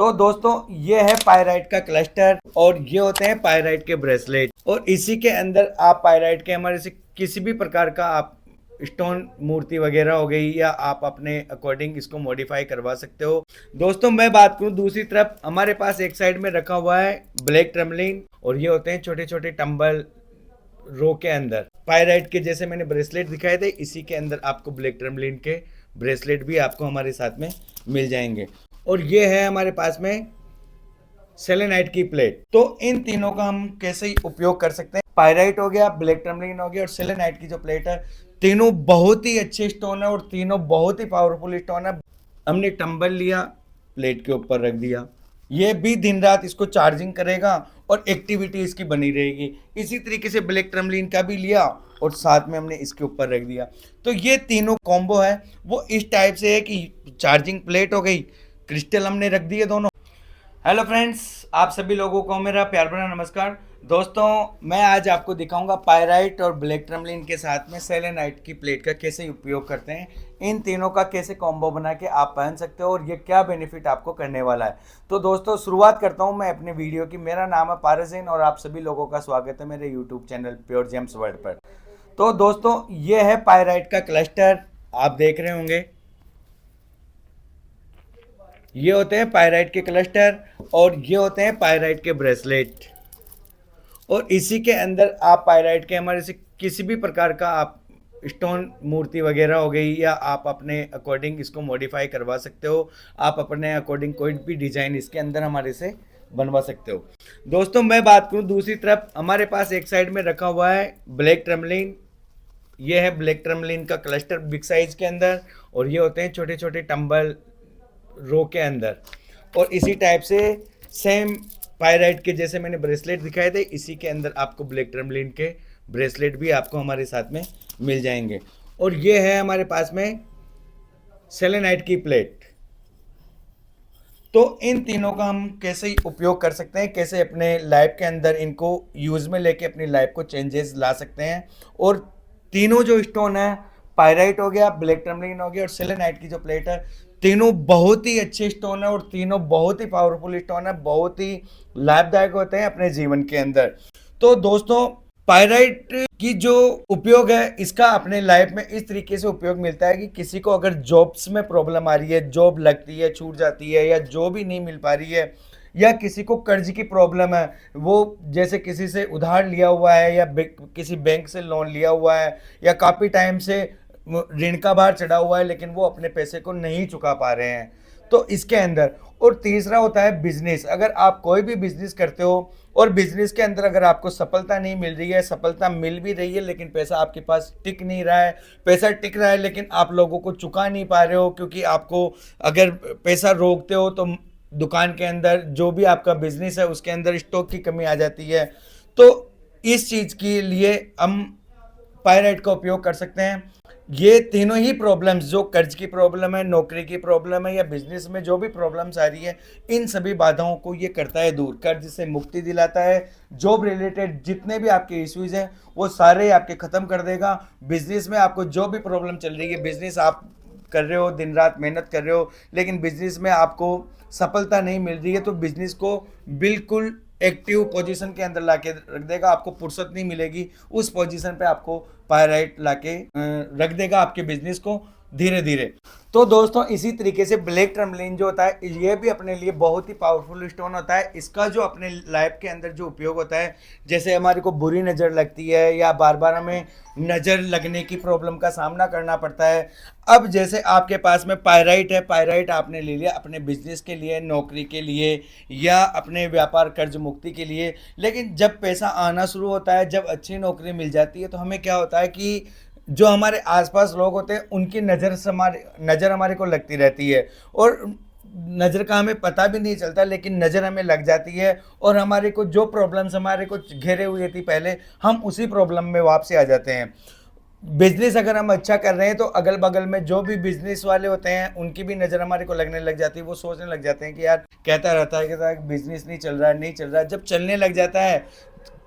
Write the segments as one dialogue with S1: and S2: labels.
S1: तो दोस्तों ये है पायराइट का क्लस्टर और ये होते हैं पायराइट के ब्रेसलेट और इसी के अंदर आप पायराइट के हमारे से किसी भी प्रकार का आप स्टोन मूर्ति वगैरह हो गई या आप अपने अकॉर्डिंग इसको मॉडिफाई करवा सकते हो। दोस्तों मैं बात करूं दूसरी तरफ हमारे पास एक साइड में रखा हुआ है ब्लैक ट्रमलिन और ये होते हैं छोटे छोटे टंबल रो के अंदर पायराइट के जैसे मैंने ब्रेसलेट दिखाए थे इसी के अंदर आपको ब्लैक ट्रमलिन के ब्रेसलेट भी आपको हमारे साथ में मिल जाएंगे। और ये है हमारे पास में सेलेनाइट की प्लेट। तो इन तीनों का हम कैसे उपयोग कर सकते हैं, पायराइट हो गया, ब्लैक टर्मलिन हो गया और सेलेनाइट की जो प्लेट है, तीनों बहुत ही अच्छे स्टोन है और तीनों बहुत ही पावरफुल स्टोन है। हमने टंबल लिया, प्लेट के ऊपर रख दिया, ये भी दिन रात इसको चार्जिंग करेगा और एक्टिविटी इसकी बनी रहेगी। इसी तरीके से ब्लैक टर्मलिन का भी लिया और साथ में हमने इसके ऊपर रख दिया। तो ये तीनों कॉम्बो है वो इस टाइप से है कि चार्जिंग प्लेट हो गई, क्रिस्टल हमने रख दिए दोनों। हेलो फ्रेंड्स, आप सभी लोगों को मेरा प्यार भरा नमस्कार। दोस्तों मैं आज आपको दिखाऊंगा पायराइट और ब्लैक टर्मलिन के साथ में सेलेनाइट की प्लेट का कैसे उपयोग करते हैं, इन तीनों का कैसे कॉम्बो बना के आप पहन सकते हो और ये क्या बेनिफिट आपको करने वाला है। तो दोस्तों शुरुआत करता हूं मैं अपने वीडियो की। मेरा नाम है पारसीन और आप सभी लोगों का स्वागत है मेरे YouTube channel pure James world पर। तो दोस्तों ये है पायराइट का क्लस्टर, आप देख रहे होंगे ये होते हैं पायराइट के क्लस्टर और ये होते हैं पायराइट के ब्रेसलेट और इसी के अंदर आप पायराइट के हमारे से किसी भी प्रकार का आप स्टोन मूर्ति वगैरह हो गई या आप अपने अकॉर्डिंग इसको मॉडिफाई करवा सकते हो। आप अपने अकॉर्डिंग कोई भी डिजाइन इसके अंदर हमारे से बनवा सकते हो। दोस्तों मैं बात करूं दूसरी तरफ हमारे पास एक साइड में रखा हुआ है ब्लैक टर्मलिन। ये है ब्लैक टर्मलिन का क्लस्टर बिग साइज के अंदर और ये होते हैं छोटे छोटे टंबल रो के अंदर और इसी टाइप से सेम पायराइट के जैसे मैंने ब्रेसलेट दिखाए थे इसी के अंदर आपको ब्लैक टर्मलिन के ब्रेसलेट भी आपको हमारे साथ में मिल जाएंगे। और ये है हमारे पास में सेलेनाइट की प्लेट। तो इन तीनों का हम कैसे उपयोग कर सकते हैं, कैसे अपने लाइफ के अंदर इनको यूज में लेके अपनी लाइफ को चेंजेस ला सकते हैं। और तीनों जो स्टोन है, पायराइट हो गया, ब्लैक टर्मलिन हो गया और सेलेनाइट की जो प्लेट है, तीनों बहुत ही अच्छे स्टोन है और तीनों बहुत ही पावरफुल स्टोन है, बहुत ही लाभदायक होते हैं अपने जीवन के अंदर। तो दोस्तों पायराइट की जो उपयोग है इसका अपने लाइफ में इस तरीके से उपयोग मिलता है कि किसी को अगर जॉब्स में प्रॉब्लम आ रही है, जॉब लगती है, छूट जाती है या जॉब ही नहीं मिल पा रही है, या किसी को कर्ज की प्रॉब्लम है, वो जैसे किसी से उधार लिया हुआ है या किसी बैंक से लोन लिया हुआ है या काफ़ी टाइम से ऋण का भार चढ़ा हुआ है लेकिन वो अपने पैसे को नहीं चुका पा रहे हैं, तो इसके अंदर। और तीसरा होता है बिजनेस। अगर आप कोई भी बिजनेस करते हो और बिजनेस के अंदर अगर आपको सफलता नहीं मिल रही है, सफलता मिल भी रही है लेकिन पैसा आपके पास टिक नहीं रहा है, पैसा टिक रहा है लेकिन आप लोगों को चुका नहीं पा रहे हो, क्योंकि आपको अगर पैसा रोकते हो तो दुकान के अंदर जो भी आपका बिजनेस है उसके अंदर स्टॉक की कमी आ जाती है। तो इस चीज़ के लिए हम पायराइट का उपयोग कर सकते हैं। ये तीनों ही प्रॉब्लम्स, जो कर्ज की प्रॉब्लम है, नौकरी की प्रॉब्लम है या बिजनेस में जो भी प्रॉब्लम्स आ रही है, इन सभी बाधाओं को ये करता है दूर, कर्ज से मुक्ति दिलाता है। जॉब रिलेटेड जितने भी आपके इश्यूज हैं वो सारे आपके ख़त्म कर देगा। बिजनेस में आपको जो भी प्रॉब्लम चल रही है, बिजनेस आप कर रहे हो, दिन रात मेहनत कर रहे हो लेकिन बिजनेस में आपको सफलता नहीं मिल रही है, तो बिजनेस को बिल्कुल एक्टिव पोजीशन के अंदर लाके रख देगा। आपको फुर्सत नहीं मिलेगी, उस पोजीशन पे आपको पायराइट लाके रख देगा आपके बिजनेस को धीरे धीरे। तो दोस्तों इसी तरीके से ब्लैक टर्मलिन जो होता है ये भी अपने लिए बहुत ही पावरफुल स्टोन होता है। इसका जो अपने लाइफ के अंदर जो उपयोग होता है, जैसे हमारे को बुरी नज़र लगती है या बार बार हमें नज़र लगने की प्रॉब्लम का सामना करना पड़ता है। अब जैसे आपके पास में पायराइट है, पायराइट आपने ले लिया अपने बिजनेस के लिए, नौकरी के लिए या अपने व्यापार कर्ज मुक्ति के लिए, लेकिन जब पैसा आना शुरू होता है, जब अच्छी नौकरी मिल जाती है, तो हमें क्या होता है कि जो हमारे आसपास लोग होते हैं उनकी नज़र हमारे को लगती रहती है और नज़र का हमें पता भी नहीं चलता लेकिन नज़र हमें लग जाती है और हमारे को जो प्रॉब्लम्स हमारे को घेरे हुए थी पहले, हम उसी प्रॉब्लम में वापसी आ जाते हैं। बिजनेस अगर हम अच्छा कर रहे हैं तो अगल बगल में जो भी बिजनेस वाले होते हैं उनकी भी नज़र हमारे को लगने लग जाती है। वो सोचने लग जाते हैं कि यार कहता रहता है कि बिजनेस नहीं चल रहा है, नहीं चल रहा है। जब चलने लग जाता है,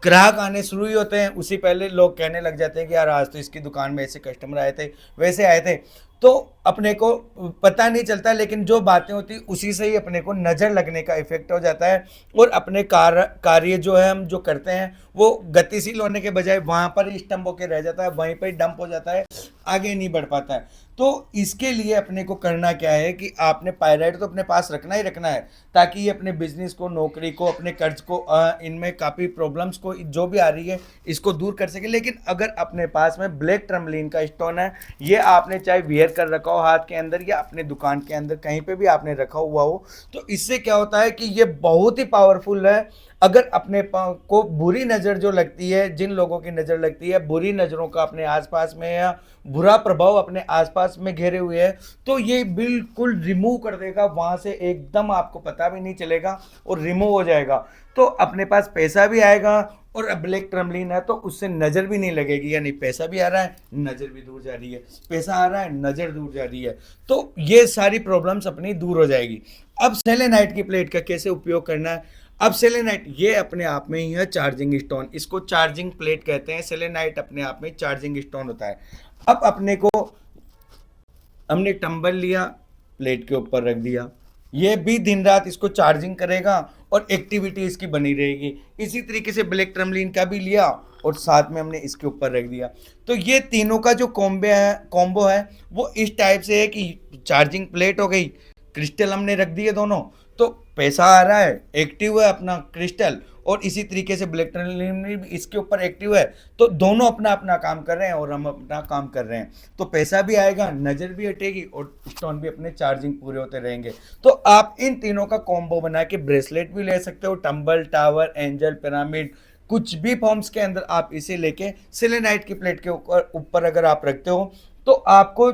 S1: ग्राहक आने शुरू ही होते हैं, उसी पहले लोग कहने लग जाते हैं कि यार आज तो इसकी दुकान में ऐसे कस्टमर आए थे, वैसे आए थे। तो अपने को पता नहीं चलता, लेकिन जो बातें होती उसी से ही अपने को नज़र लगने का इफेक्ट हो जाता है, और अपने कार्य जो है हम जो करते हैं वो गतिशील होने के बजाय वहाँ पर ही स्टम्प होकर रह जाता है, वहीं पर ही डंप हो जाता है, आगे नहीं बढ़ पाता है। तो इसके लिए अपने को करना क्या है कि आपने पायराइट तो अपने पास रखना ही रखना है, ताकि ये अपने बिजनेस को, नौकरी को, अपने कर्ज को, इनमें काफ़ी प्रॉब्लम्स को जो भी आ रही है इसको दूर कर सके। लेकिन अगर अपने पास में ब्लैक टर्मलिन का स्टोन है, ये आपने चाहे वियर कर रखा हो हाथ के अंदर या अपने दुकान के अंदर कहीं पे भी आपने रखा हुआ हो, तो इससे क्या होता है कि ये बहुत ही पावरफुल है। अगर अपने को बुरी नज़र जो लगती है, जिन लोगों की नज़र लगती है, बुरी नज़रों का अपने आसपास में या बुरा प्रभाव अपने आसपास में घेरे हुए है, तो ये बिल्कुल रिमूव कर देगा वहाँ से, एकदम आपको पता भी नहीं चलेगा और रिमूव हो जाएगा। तो अपने पास पैसा भी आएगा, और ब्लैक टर्मलिन है तो उससे नज़र भी नहीं लगेगी, यानी पैसा भी आ रहा है, नज़र भी दूर जा रही है, पैसा आ रहा है, नज़र दूर जा रही है, तो ये सारी प्रॉब्लम्स अपनी दूर हो जाएगी। अब सेलेनाइट की प्लेट का कैसे उपयोग करना है? अब सेलेनाइट ये अपने आप में ही है चार्जिंग स्टोन, इसको चार्जिंग प्लेट कहते हैं। सेलेनाइट अपने आप में चार्जिंग स्टोन होता है। अब अपने को, हमने टंबल लिया, प्लेट के ऊपर रख दिया, ये भी दिन रात इसको चार्जिंग करेगा और एक्टिविटी इसकी बनी रहेगी। इसी तरीके से ब्लैक टर्मलिन का भी लिया और साथ में हमने इसके ऊपर रख दिया। तो ये तीनों का जो कॉम्बो है वो इस टाइप से है कि चार्जिंग प्लेट हो गई, क्रिस्टल हमने रख दिए दोनों, तो पैसा आ रहा है, एक्टिव है अपना क्रिस्टल, और इसी तरीके से ब्लैक टर्मलिन भी इसके ऊपर एक्टिव है। तो दोनों अपना अपना काम कर रहे हैं और हम अपना काम कर रहे हैं, तो पैसा भी आएगा, नज़र भी हटेगी और स्टोन भी अपने चार्जिंग पूरे होते रहेंगे। तो आप इन तीनों का कॉम्बो बना के ब्रेसलेट भी ले सकते हो, टंबल, टावर, एंजल, पिरामिड, कुछ भी फॉर्म्स के अंदर आप इसे लेके सेलेनाइट की प्लेट के ऊपर अगर आप रखते हो, तो आपको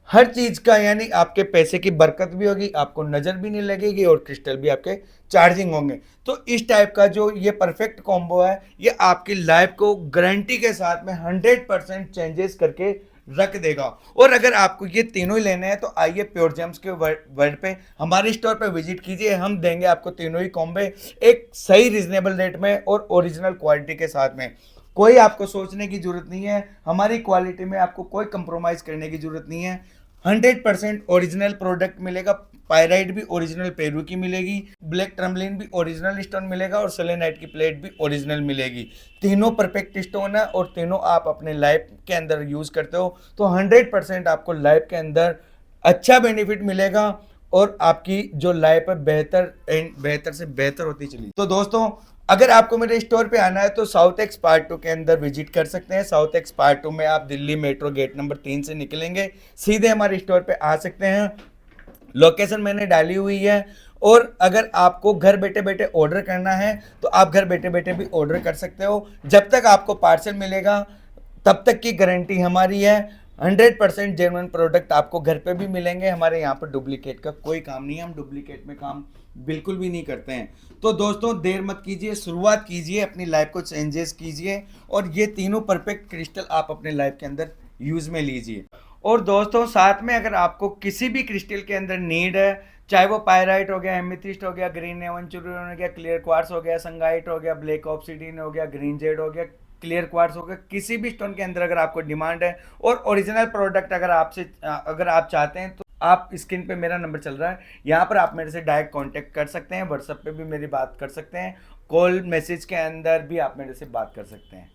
S1: हर चीज का, यानी आपके पैसे की बरकत भी होगी, आपको नजर भी नहीं लगेगी और क्रिस्टल भी आपके चार्जिंग होंगे। तो इस टाइप का जो ये परफेक्ट कॉम्बो है, ये आपकी लाइफ को गारंटी के साथ में 100% चेंजेस करके रख देगा। और अगर आपको ये तीनों ही लेने हैं तो आइए प्योर जेम्स के वर्ड पे हमारे स्टोर पे विजिट कीजिए, हम देंगे आपको तीनों ही कॉम्बे एक सही रिजनेबल रेट में और ओरिजिनल क्वालिटी के साथ में। कोई आपको सोचने की जरूरत नहीं है, हमारी क्वालिटी में आपको कोई कंप्रोमाइज करने की जरूरत नहीं है। 100% ओरिजिनल प्रोडक्ट मिलेगा, पायराइट भी ओरिजिनल पेरू की मिलेगी, ब्लैक टर्मलिन भी ओरिजिनल स्टोन मिलेगा और सेलेनाइट की प्लेट भी ओरिजिनल मिलेगी। तीनों परफेक्ट स्टोन है और तीनों आप अपने लाइफ के अंदर यूज करते हो, तो 100% आपको लाइफ के अंदर अच्छा बेनिफिट मिलेगा और आपकी जो लाइफ है बेहतर से बेहतर होती चली। तो दोस्तों, अगर आपको मेरे स्टोर पे आना है तो साउथ एक्स पार्ट 2 के अंदर विजिट कर सकते हैं। साउथ एक्स पार्ट 2 में आप दिल्ली मेट्रो गेट नंबर 3 से निकलेंगे, सीधे हमारे स्टोर पे आ सकते हैं। लोकेशन मैंने डाली हुई है, और अगर आपको घर बैठे बैठे ऑर्डर करना है तो आप घर बैठे बैठे भी ऑर्डर कर सकते हो। जब तक आपको पार्सल मिलेगा तब तक की गारंटी हमारी है। 100% जेन्युइन प्रोडक्ट आपको घर पे भी मिलेंगे। हमारे यहाँ पर डुप्लीकेट का कोई काम नहीं है, हम डुप्लीकेट में काम बिल्कुल भी नहीं करते हैं। तो दोस्तों, देर मत कीजिए, शुरुआत कीजिए, अपनी लाइफ को चेंजेस कीजिए और ये तीनों परफेक्ट क्रिस्टल आप अपने लाइफ के अंदर यूज में लीजिए। और दोस्तों, साथ में अगर आपको किसी भी क्रिस्टल के अंदर नीड है, चाहे वो पायराइट हो गया, एमेथिस्ट हो गया, ग्रीन एवेंचुरियन हो गया, क्लियर क्वार्ट्ज हो गया, संगाइट हो गया, ब्लैक ऑब्सिडियन हो गया, ग्रीन जेड हो गया, क्लियर क्वार्ट्ज हो गया, किसी भी स्टोन के अंदर अगर आपको डिमांड है और ओरिजिनल प्रोडक्ट अगर आप चाहते हैं, तो आप स्क्रीन पे मेरा नंबर चल रहा है, यहाँ पर आप मेरे से डायरेक्ट कांटेक्ट कर सकते हैं। व्हाट्सएप पे भी मेरी बात कर सकते हैं, कॉल मैसेज के अंदर भी आप मेरे से बात कर सकते हैं।